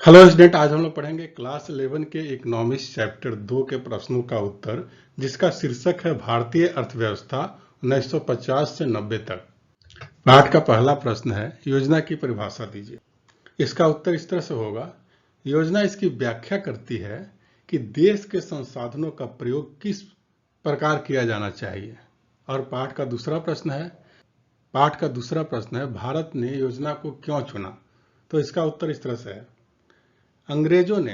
Hello student, आज हम लोग पढ़ेंगे क्लास 11 के इकोनॉमिक्स चैप्टर 2 के प्रश्नों का उत्तर, जिसका शीर्षक है भारतीय अर्थव्यवस्था 1950 से 90 तक। पाठ का पहला प्रश्न है, योजना की परिभाषा दीजिए। इसका उत्तर इस तरह से होगा, योजना इसकी व्याख्या करती है कि देश के संसाधनों का प्रयोग किस प्रकार किया जाना चाहिए। और पाठ का दूसरा प्रश्न है, भारत ने योजना को क्यों चुना। तो इसका उत्तर इस तरह से है, अंग्रेजों ने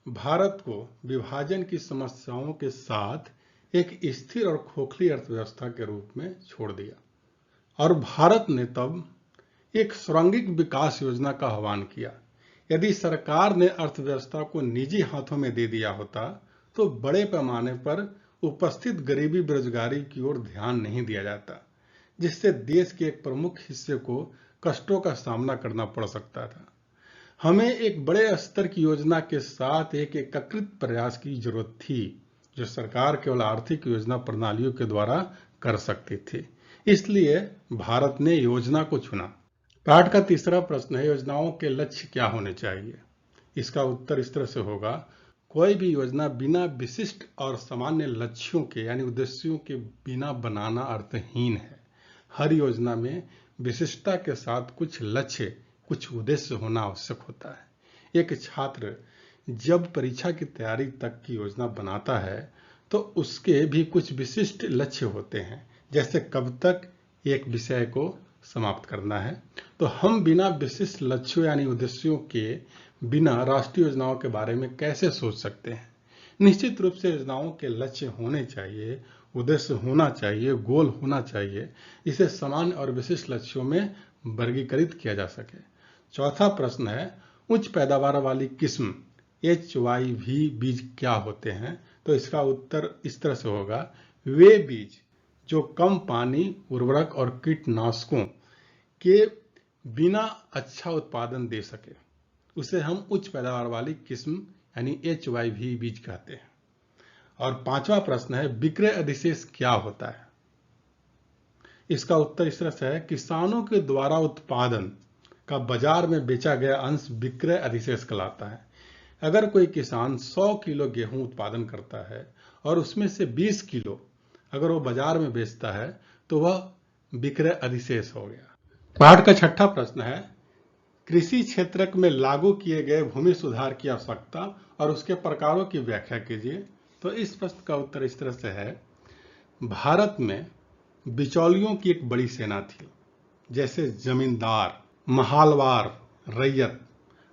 भारत को विभाजन की समस्याओं के साथ एक स्थिर और खोखली अर्थव्यवस्था के रूप में छोड़ दिया और भारत ने तब एक सुरंगिक विकास योजना का आह्वान किया। यदि सरकार ने अर्थव्यवस्था को निजी हाथों में दे दिया होता तो बड़े पैमाने पर उपस्थित गरीबी बेरोजगारी की ओर ध्यान नहीं दिया जाता, जिससे देश के एक प्रमुख हिस्से को कष्टों का सामना करना पड़ सकता था। हमें एक बड़े स्तर की योजना के साथ एक एकीकृत प्रयास की जरूरत थी, जो सरकार केवल आर्थिक योजना प्रणालियों के द्वारा कर सकती थी। इसलिए भारत ने योजना को चुना। पाठ का तीसरा प्रश्न है, योजनाओं के लक्ष्य क्या होने चाहिए। इसका उत्तर इस तरह से होगा, कोई भी योजना बिना विशिष्ट और सामान्य लक्ष्यों के यानी उद्देश्यों के बिना बनाना अर्थहीन है। हर योजना में विशिष्टता के साथ कुछ लक्ष्य, कुछ उद्देश्य होना आवश्यक होता है। एक छात्र जब परीक्षा की तैयारी तक की योजना बनाता है तो उसके भी कुछ विशिष्ट लक्ष्य होते हैं, जैसे कब तक एक विषय को समाप्त करना है। तो हम बिना विशिष्ट लक्ष्यों यानी उद्देश्यों के बिना राष्ट्रीय योजनाओं के बारे में कैसे सोच सकते हैं। निश्चित रूप से योजनाओं के लक्ष्य होने चाहिए, उद्देश्य होना चाहिए, गोल होना चाहिए, इसे सामान्य और विशिष्ट लक्ष्यों में वर्गीकृत किया जा सके। चौथा प्रश्न है, उच्च पैदावार वाली किस्म HYV बीज क्या होते हैं। तो इसका उत्तर इस तरह से होगा, वे बीज जो कम पानी, उर्वरक और कीटनाशकों के बिना अच्छा उत्पादन दे सके, उसे हम उच्च पैदावार वाली किस्म यानी HYV बीज कहते हैं। और पांचवा प्रश्न है, विक्रय अधिशेष क्या होता है। इसका उत्तर इस तरह से है, किसानों के द्वारा उत्पादन का बाजार में बेचा गया अंश विक्रय अधिशेष कहलाता है। अगर कोई किसान 100 किलो गेहूं उत्पादन करता है और उसमें से 20 किलो अगर वो बाजार में बेचता है तो वह विक्रय अधिशेष हो गया। पाठ का छठा प्रश्न है, कृषि क्षेत्र में लागू किए गए भूमि सुधार की आवश्यकता और उसके प्रकारों की व्याख्या कीजिए। तो इस प्रश्न का उत्तर इस तरह से है, भारत में बिचौलियों की एक बड़ी सेना थी, जैसे जमींदार, महालवार, रैयत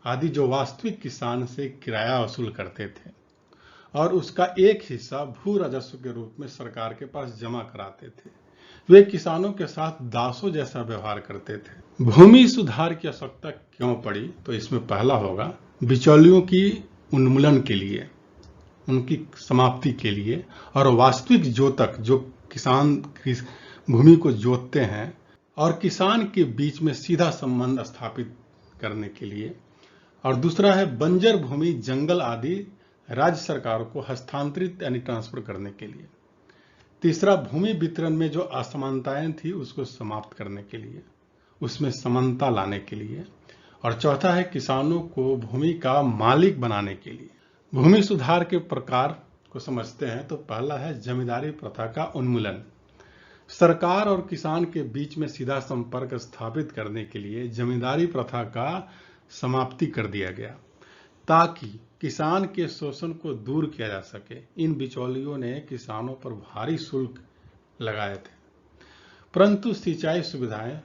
आदि, जो वास्तविक किसान से किराया वसूल करते थे और उसका एक हिस्सा भू राजस्व के रूप में सरकार के पास जमा कराते थे। वे किसानों के साथ दासों जैसा व्यवहार करते थे। भूमि सुधार की आवश्यकता क्यों पड़ी। तो इसमें पहला होगा, बिचौलियों की उन्मूलन के लिए, उनकी समाप्ति के लिए, और वास्तविक जोतक जो किसान भूमि को जोतते हैं और किसान के बीच में सीधा संबंध स्थापित करने के लिए। और दूसरा है, बंजर भूमि, जंगल आदि राज्य सरकारों को हस्तांतरित यानी ट्रांसफर करने के लिए। तीसरा, भूमि वितरण में जो असमानताएं थी उसको समाप्त करने के लिए, उसमें समानता लाने के लिए। और चौथा है, किसानों को भूमि का मालिक बनाने के लिए। भूमि सुधार के प्रकार को समझते हैं तो पहला है, जमींदारी प्रथा का उन्मूलन। सरकार और किसान के बीच में सीधा संपर्क स्थापित करने के लिए जमींदारी प्रथा का समाप्ति कर दिया गया, ताकि किसान के शोषण को दूर किया जा सके। इन बिचौलियों ने किसानों पर भारी शुल्क लगाए थे, परंतु सिंचाई सुविधाएं,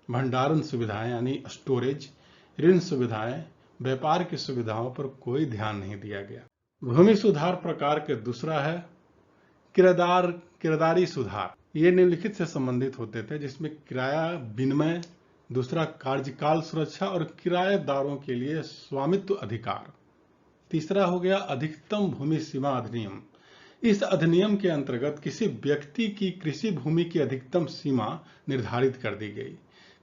भंडारण सुविधाएं यानी स्टोरेज, ऋण सुविधाएं, व्यापार की सुविधाओं पर कोई ध्यान नहीं दिया गया। भूमि सुधार प्रकार के दूसरा है, किरादारी सुधार। ये निम्नलिखित से संबंधित होते थे, जिसमें किराया विनिमय, दूसरा कार्यकाल सुरक्षा और किराएदारों के लिए स्वामित्व अधिकार। तीसरा हो गया, अधिकतम भूमि सीमा अधिनियम। इस अधिनियम के अंतर्गत किसी व्यक्ति की कृषि भूमि की अधिकतम सीमा निर्धारित कर दी गई।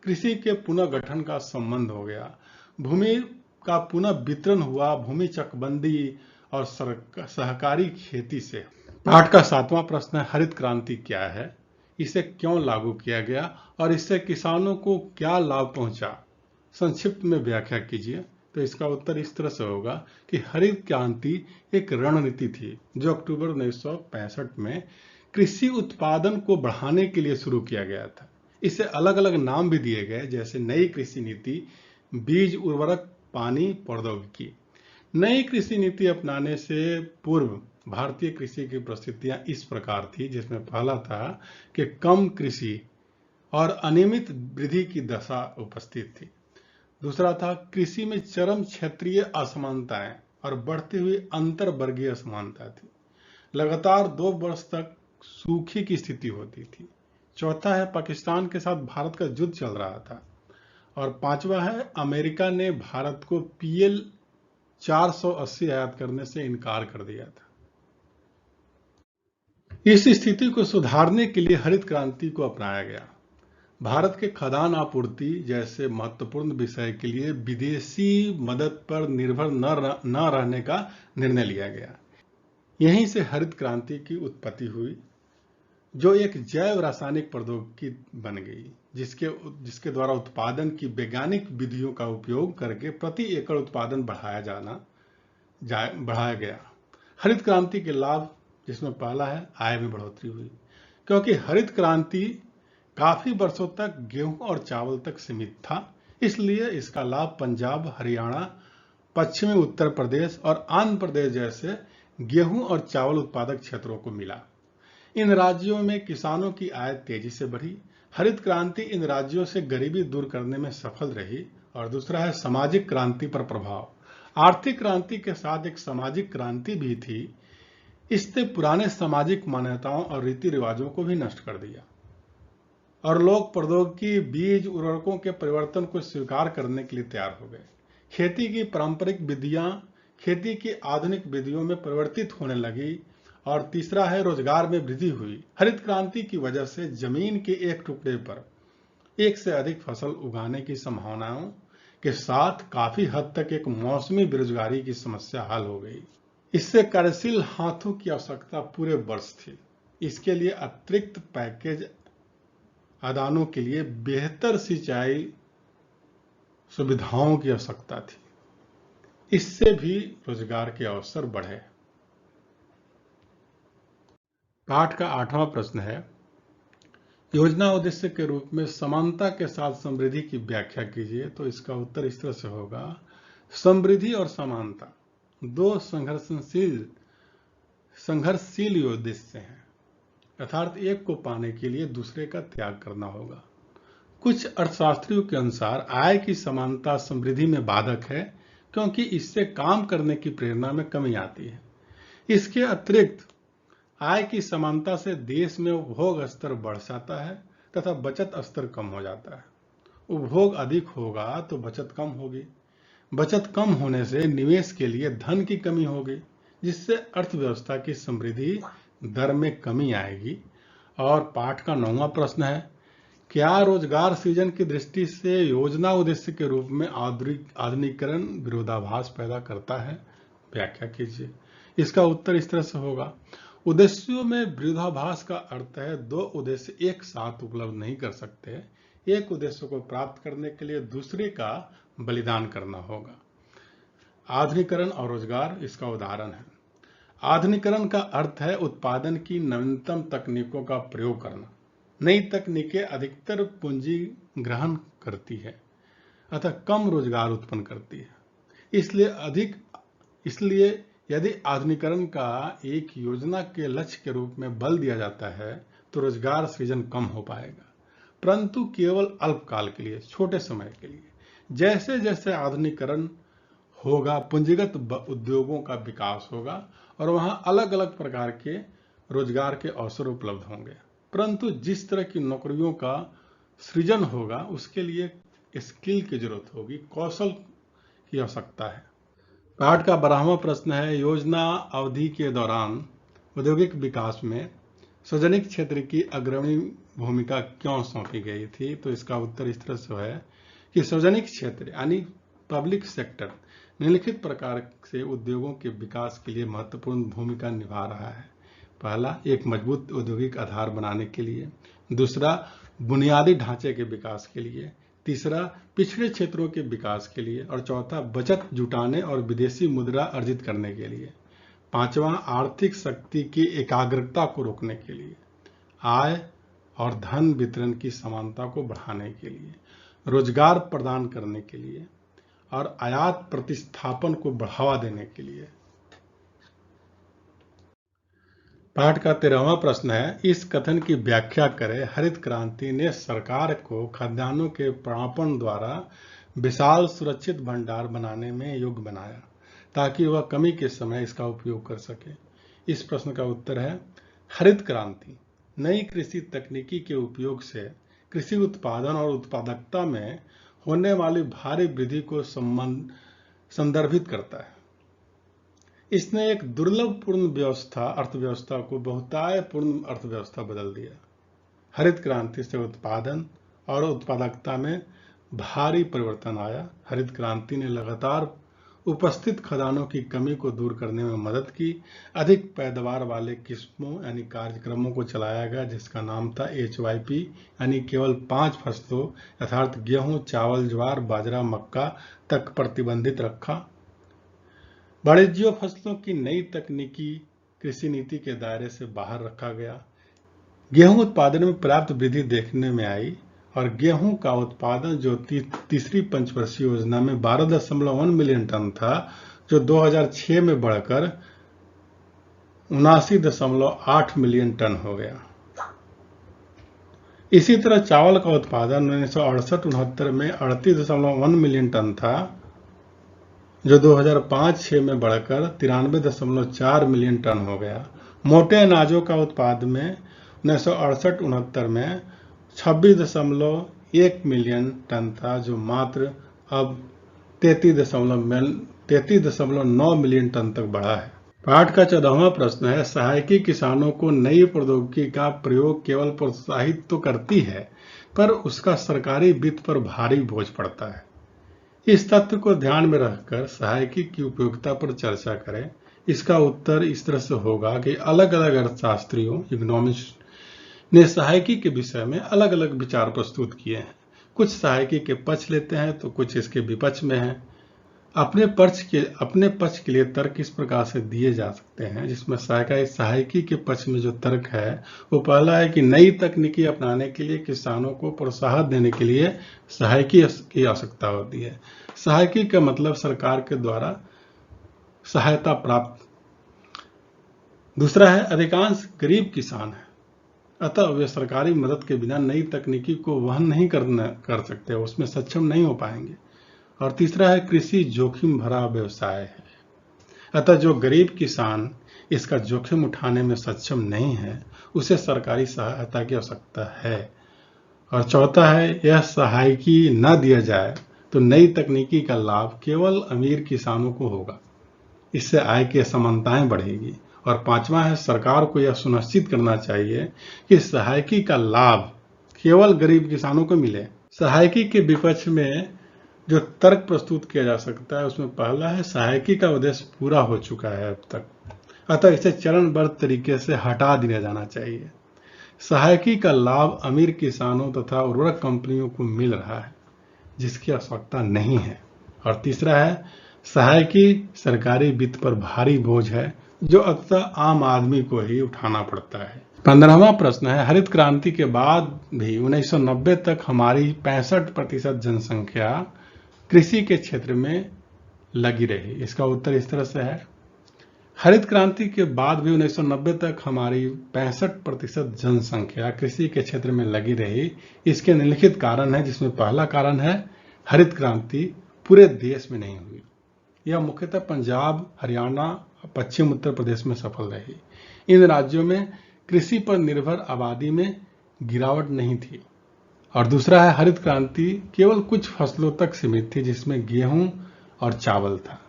कृषि के पुनर्गठन का संबंध हो गया, भूमि का पुनः वितरण हुआ भूमि चकबंदी और सहकारी खेती से। पाठ का सातवां प्रश्न है, हरित क्रांति क्या है, इसे क्यों लागू किया गया और इससे किसानों को क्या लाभ पहुंचा। संक्षिप्त में व्याख्या कीजिए। तो इसका उत्तर इस तरह से होगा कि हरित क्रांति एक रणनीति थी जो अक्टूबर 1965 में कृषि उत्पादन को बढ़ाने के लिए शुरू किया गया था। इसे अलग अलग नाम भी दिए गए, जैसे नई कृषि नीति, बीज, उर्वरक, पानी, प्रौद्योगिकी। नई कृषि नीति अपनाने से पूर्व भारतीय कृषि की परिस्थितियां इस प्रकार थी, जिसमें पहला था कि कम कृषि और अनियमित वृद्धि की दशा उपस्थित थी। दूसरा था कृषि में चरम क्षेत्रीय असमानताएं और बढ़ती हुई अंतर वर्गीय असमानता थी। लगातार 2 वर्ष तक सूखे की स्थिति होती थी। चौथा है पाकिस्तान के साथ भारत का युद्ध चल रहा था। और पांचवा है अमेरिका ने भारत को PL 480 आयात करने से इनकार कर दिया था। इस स्थिति को सुधारने के लिए हरित क्रांति को अपनाया गया। भारत के खदान आपूर्ति जैसे महत्वपूर्ण विषय के लिए विदेशी मदद पर निर्भर न रहने का निर्णय लिया गया। यहीं से हरित क्रांति की उत्पत्ति हुई, जो एक जैव रासायनिक प्रौद्योगिकी बन गई, जिसके द्वारा उत्पादन की वैज्ञानिक विधियों का उपयोग करके प्रति एकड़ उत्पादन बढ़ाया गया। हरित क्रांति के लाभ, जिसमें पहला है आय में बढ़ोतरी हुई, क्योंकि हरित क्रांति काफी वर्षों तक गेहूं और चावल तक सीमित था, इसलिए इसका लाभ पंजाब, हरियाणा, पश्चिमी उत्तर प्रदेश और आंध्र प्रदेश जैसे गेहूं और चावल उत्पादक क्षेत्रों को मिला। इन राज्यों में किसानों की आय तेजी से बढ़ी। हरित क्रांति इन राज्यों से गरीबी दूर करने में सफल रही। और दूसरा है सामाजिक क्रांति पर प्रभाव। आर्थिक क्रांति के साथ एक सामाजिक क्रांति भी थी। इसने पुराने सामाजिक मान्यताओं और रीति रिवाजों को भी नष्ट कर दिया और लोग प्रौद्योगिकी, बीज, उर्वरकों के परिवर्तन को स्वीकार करने के लिए तैयार हो गए। खेती की पारंपरिक विधियां खेती की आधुनिक विधियों में परिवर्तित होने लगी। और तीसरा है रोजगार में वृद्धि हुई। हरित क्रांति की वजह से जमीन के एक टुकड़े पर एक से अधिक फसल उगाने की संभावनाओं के साथ काफी हद तक एक मौसमी बेरोजगारी की समस्या हल हो गई। इससे कार्यशील हाथों की आवश्यकता पूरे वर्ष थी। इसके लिए अतिरिक्त पैकेज आदानों के लिए बेहतर सिंचाई सुविधाओं की आवश्यकता थी। इससे भी रोजगार के अवसर बढ़े। पाठ का 8वां प्रश्न है, योजना उद्देश्य के रूप में समानता के साथ समृद्धि की व्याख्या कीजिए। तो इसका उत्तर इस तरह से होगा, समृद्धि और समानता 2 संघर्षशील उद्देश्य हैं, अर्थात एक को पाने के लिए दूसरे का त्याग करना होगा। कुछ अर्थशास्त्रियों के अनुसार आय की समानता समृद्धि में बाधक है, क्योंकि इससे काम करने की प्रेरणा में कमी आती है। इसके अतिरिक्त आय की समानता से देश में उपभोग स्तर बढ़ जाता है तथा बचत स्तर कम हो जाता है। उपभोग अधिक होगा तो बचत कम होगी। बचत कम होने से निवेश के लिए धन की कमी होगी, जिससे अर्थव्यवस्था की समृद्धि दर में कमी आएगी। और पाठ का 9वां प्रश्न है, क्या रोजगार सृजन की दृष्टि से योजना उद्देश्य के रूप में आधुनिकीकरण विरोधाभास पैदा करता है? व्याख्या कीजिए। इसका उत्तर इस तरह से होगा, उद्देश्यों में विरोधाभास का अर्थ है 2 उद्देश्य एक साथ उपलब्ध नहीं कर सकते। एक उद्देश्य को प्राप्त करने के लिए दूसरे का बलिदान करना होगा। आधुनिकीकरण और रोजगार इसका उदाहरण है। आधुनिकीकरण का अर्थ है उत्पादन की नवीनतम तकनीकों का प्रयोग करना। नई तकनीकें अधिकतर पूंजी ग्रहण करती है अतः कम रोजगार उत्पन्न करती है। इसलिए यदि आधुनिकीकरण का एक योजना के लक्ष्य के रूप में बल दिया जाता है तो रोजगार सृजन कम हो पाएगा, परंतु केवल अल्पकाल के लिए, छोटे समय के लिए। जैसे जैसे आधुनिकीकरण होगा, पूंजीगत उद्योगों का विकास होगा और वहां अलग अलग प्रकार के रोजगार के अवसर उपलब्ध होंगे, परंतु जिस तरह की नौकरियों का सृजन होगा उसके लिए स्किल की जरूरत होगी, कौशल की आवश्यकता है। पाठ का 12वां प्रश्न है, योजना अवधि के दौरान औद्योगिक विकास में सार्वजनिक क्षेत्र की अग्रणी भूमिका क्यों सौंपी गई थी? तो इसका उत्तर इस तरह से है कि सार्वजनिक क्षेत्र यानी पब्लिक सेक्टर निम्नलिखित प्रकार से उद्योगों के विकास के लिए महत्वपूर्ण भूमिका निभा रहा है। पहला, एक मजबूत औद्योगिक आधार बनाने के लिए। दूसरा, बुनियादी ढांचे के विकास के लिए। तीसरा पिछड़े क्षेत्रों के विकास के लिए, और चौथा बचत जुटाने और विदेशी मुद्रा अर्जित करने के लिए। पांचवा आर्थिक शक्ति की एकाग्रता को रोकने के लिए, आय और धन वितरण की समानता को बढ़ाने के लिए, रोजगार प्रदान करने के लिए और आयात प्रतिस्थापन को बढ़ावा देने के लिए। पाठ का 13वां प्रश्न है, इस कथन की व्याख्या करें। हरित क्रांति ने सरकार को खाद्यान्नों के प्रापण द्वारा विशाल सुरक्षित भंडार बनाने में योग्य बनाया ताकि वह कमी के समय इसका उपयोग कर सके। इस प्रश्न का उत्तर है, हरित क्रांति नई कृषि तकनीकी के उपयोग से कृषि उत्पादन और उत्पादकता में होने वाली भारी वृद्धि को संदर्भित करता है। इसने एक दुर्लभपूर्ण अर्थव्यवस्था को बहुतायपूर्ण अर्थव्यवस्था बदल दिया। हरित क्रांति से उत्पादन और उत्पादकता में भारी परिवर्तन आया। हरित क्रांति ने लगातार उपस्थित खदानों की कमी को दूर करने में मदद की। अधिक पैदावार वाले किस्मों यानी कार्यक्रमों को चलाया गया जिसका नाम था HYP, यानी केवल 5 फसलों अर्थात गेहूं, चावल, ज्वार, बाजरा, मक्का तक प्रतिबंधित रखा। वाणिज्य फसलों की नई तकनीकी कृषि नीति के दायरे से बाहर रखा गया। गेहूं उत्पादन में पर्याप्त वृद्धि देखने में आई और गेहूं का उत्पादन जो तीसरी पंचवर्षीय योजना में 12.1 मिलियन टन था, जो 2006 में बढ़कर 79.8 मिलियन टन हो गया। इसी तरह चावल का उत्पादन 1968-69 में 38.1 मिलियन टन था, जो 2005-06 में बढ़कर 93.4 मिलियन टन हो गया। मोटे अनाजों का उत्पादन में 1968-69 में 26.1 मिलियन टन था, जो मात्र अब 33.9 मिलियन टन तक बढ़ा है। पाठ का 14वां प्रश्न है, सहायकी किसानों को नई प्रौद्योगिकी का प्रयोग केवल प्रोत्साहित तो करती है, पर उसका सरकारी वित्त पर भारी बोझ पड़ता है। इस तथ्य को ध्यान में रखकर सहायकी की उपयोगिता पर चर्चा करें। इसका उत्तर इस तरह से होगा कि अलग अलग अर्थशास्त्रियों, इकोनॉमिस्ट ने सहायकी के विषय में अलग अलग विचार प्रस्तुत किए हैं। कुछ सहायकी के पक्ष लेते हैं तो कुछ इसके विपक्ष में हैं। अपने पक्ष के लिए तर्क इस प्रकार से दिए जा सकते हैं, जिसमें सहायकी के पक्ष में जो तर्क है वो पहला है कि नई तकनीकी अपनाने के लिए किसानों को प्रोत्साहन देने के लिए सहायकी की आवश्यकता होती है। सहायकी का मतलब सरकार के द्वारा सहायता प्राप्त। दूसरा है, अधिकांश गरीब किसान हैं, अतः वे सरकारी मदद के बिना नई तकनीकी को वहन नहीं कर सकते, उसमें सक्षम नहीं हो पाएंगे। और तीसरा है, कृषि जोखिम भरा व्यवसाय है, अतः जो गरीब किसान इसका जोखिम उठाने में सक्षम नहीं है उसे सरकारी सहायता की आवश्यकता है। और चौथा है, यह सहायकी न दिया जाए तो नई तकनीकी का लाभ केवल अमीर किसानों को होगा, इससे आय की असमानताएं बढ़ेगी। और पांचवा है, सरकार को यह सुनिश्चित करना चाहिए कि सहायकी का लाभ केवल गरीब किसानों को मिले। सहायकी के विपक्ष में जो तर्क प्रस्तुत किया जा सकता है उसमें पहला है, सहायकी का उद्देश्य पूरा हो चुका है अब तक, अतः इसे चरणबद्ध तरीके से हटा दिया जाना चाहिए। सहायकी का लाभ अमीर किसानों तथा उर्वरक कंपनियों को मिल रहा है जिसकी आवश्यकता नहीं है। और तीसरा है, सहायकी सरकारी वित्त पर भारी बोझ है जो अक्सर आम आदमी को ही उठाना पड़ता है। 15वां प्रश्न है, हरित क्रांति के बाद भी 1990 तक हमारी 65% जनसंख्या कृषि के क्षेत्र में लगी रही। इसका उत्तर इस तरह से है, हरित क्रांति के बाद भी 1990 तक हमारी 65% जनसंख्या कृषि के क्षेत्र में लगी रही। इसके निम्नलिखित कारण है, जिसमें पहला कारण है, हरित क्रांति पूरे देश में नहीं हुई। यह मुख्यतः पंजाब, हरियाणा, पश्चिम उत्तर प्रदेश में सफल रही। इन राज्यों में कृषि पर निर्भर आबादी में गिरावट नहीं थी। और दूसरा है, हरित क्रांति केवल कुछ फसलों तक सीमित थी जिसमें गेहूं और चावल था।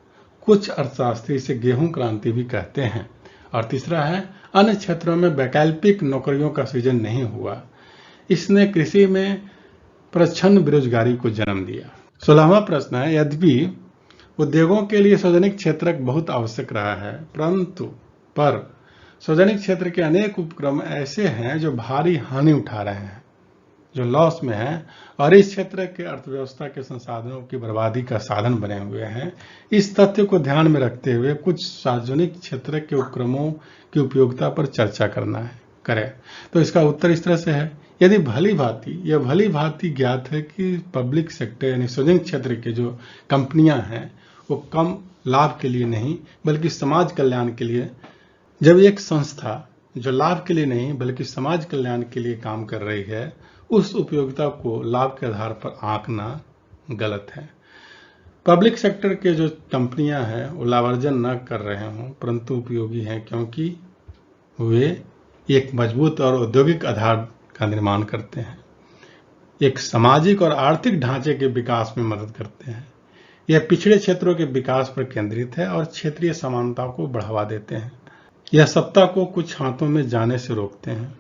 कुछ अर्थशास्त्री इसे गेहूं क्रांति भी कहते हैं। और तीसरा है, अन्य क्षेत्रों में वैकल्पिक नौकरियों का सृजन नहीं हुआ। इसने कृषि में प्रच्छन्न बेरोजगारी को जन्म दिया। 16वां प्रश्न है, यद्यपि उद्योगों के लिए सार्वजनिक क्षेत्र बहुत आवश्यक रहा है, पर सार्वजनिक क्षेत्र के अनेक उपक्रम ऐसे हैं जो भारी हानि उठा रहे हैं। जो लॉस में है और इस क्षेत्र के अर्थव्यवस्था के संसाधनों की बर्बादी का साधन बने हुए हैं। इस तथ्य को ध्यान में रखते हुए कुछ सार्वजनिक क्षेत्र के उपक्रमों की उपयोगिता पर चर्चा करें। तो इसका उत्तर इस तरह से है, यदि भली भांति ज्ञात है कि पब्लिक सेक्टर यानी सार्वजनिक क्षेत्र के जो कंपनियां हैं वो कम लाभ के लिए नहीं बल्कि समाज कल्याण के लिए, जब एक संस्था जो लाभ के लिए नहीं बल्कि समाज कल्याण के लिए काम कर रही है, उस उपयोगिता को लाभ के आधार पर आंकना गलत है। पब्लिक सेक्टर के जो कंपनियां हैं वो लाभार्जन न कर रहे हों परंतु उपयोगी हैं क्योंकि वे एक मजबूत और औद्योगिक आधार का निर्माण करते हैं, एक सामाजिक और आर्थिक ढांचे के विकास में मदद करते हैं। यह पिछड़े क्षेत्रों के विकास पर केंद्रित है और क्षेत्रीय समानता को बढ़ावा देते हैं। यह सत्ता को कुछ हाथों में जाने से रोकते हैं।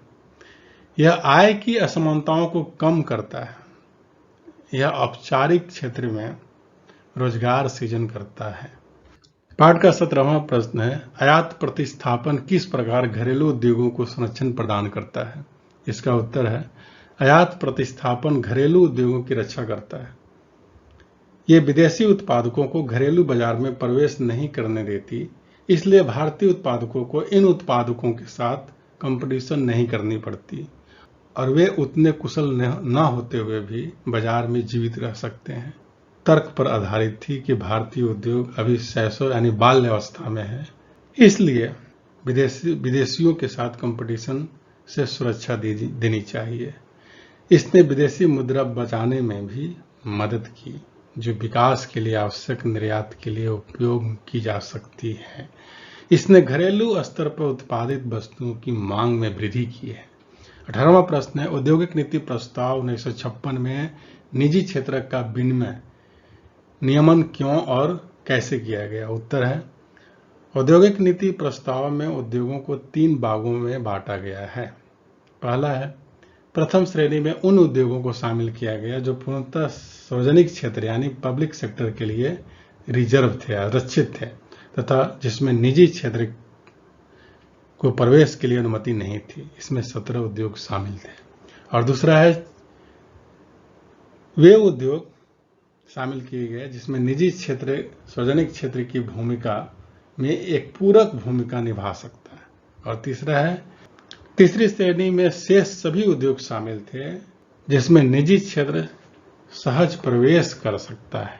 यह आय की असमानताओं को कम करता है। यह औपचारिक क्षेत्र में रोजगार सृजन करता है। पाठ का 17वां प्रश्न है, आयात प्रतिस्थापन किस प्रकार घरेलू उद्योगों को संरक्षण प्रदान करता है? इसका उत्तर है, आयात प्रतिस्थापन घरेलू उद्योगों की रक्षा करता है। ये विदेशी उत्पादकों को घरेलू बाजार में प्रवेश नहीं करने देती, इसलिए भारतीय उत्पादकों को इन उत्पादकों के साथ कंपटीशन नहीं करनी पड़ती और वे उतने कुशल न होते हुए भी बाजार में जीवित रह सकते हैं। तर्क पर आधारित थी कि भारतीय उद्योग अभी शैशव यानी बाल्यावस्था में है, इसलिए विदेशियों के साथ कंपटीशन से सुरक्षा देनी चाहिए। इसने विदेशी मुद्रा बचाने में भी मदद की जो विकास के लिए आवश्यक निर्यात के लिए उपयोग की जा सकती है। इसने घरेलू स्तर पर उत्पादित वस्तुओं की मांग में वृद्धि की है। 18वां प्रश्न है, औद्योगिक नीति प्रस्ताव 1956 में निजी क्षेत्र का विनिमय नियमन क्यों और कैसे किया गया? उत्तर है, औद्योगिक नीति प्रस्ताव में उद्योगों को 3 भागों में बांटा गया है। पहला है, प्रथम श्रेणी में उन उद्योगों को शामिल किया गया जो पूर्णतः सार्वजनिक क्षेत्र यानी पब्लिक सेक्टर के लिए रिजर्व थे, आरक्षित थे तथा जिसमें निजी क्षेत्र को प्रवेश के लिए अनुमति नहीं थी। इसमें 17 उद्योग शामिल थे। और दूसरा है, वे उद्योग शामिल किए गए जिसमें निजी क्षेत्र सार्वजनिक क्षेत्र की भूमिका में एक पूरक भूमिका निभा सकता है। और तीसरा है, तीसरी श्रेणी में शेष सभी उद्योग शामिल थे जिसमें निजी क्षेत्र सहज प्रवेश कर सकता है।